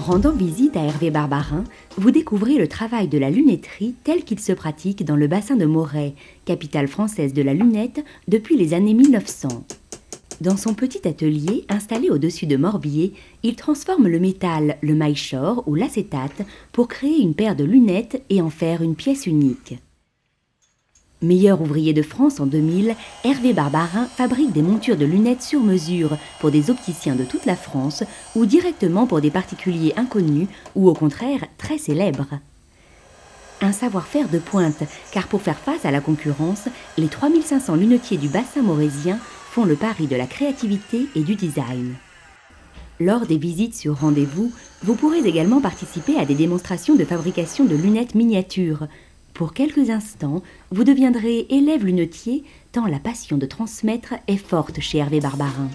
rendant visite à Hervé Barbarin, vous découvrez le travail de la lunetterie tel qu'il se pratique dans le bassin de Moret, capitale française de la lunette depuis les années 1900. Dans son petit atelier installé au-dessus de Morbier, il transforme le métal, le maillechort ou l'acétate pour créer une paire de lunettes et en faire une pièce unique. Meilleur ouvrier de France en 2000, Hervé Barbarin fabrique des montures de lunettes sur mesure pour des opticiens de toute la France ou directement pour des particuliers inconnus ou au contraire très célèbres. Un savoir-faire de pointe, car pour faire face à la concurrence, les 3500 lunetiers du bassin maurésien font le pari de la créativité et du design. Lors des visites sur rendez-vous, vous pourrez également participer à des démonstrations de fabrication de lunettes miniatures. Pour quelques instants, vous deviendrez élève lunetier tant la passion de transmettre est forte chez Hervé Barbarin.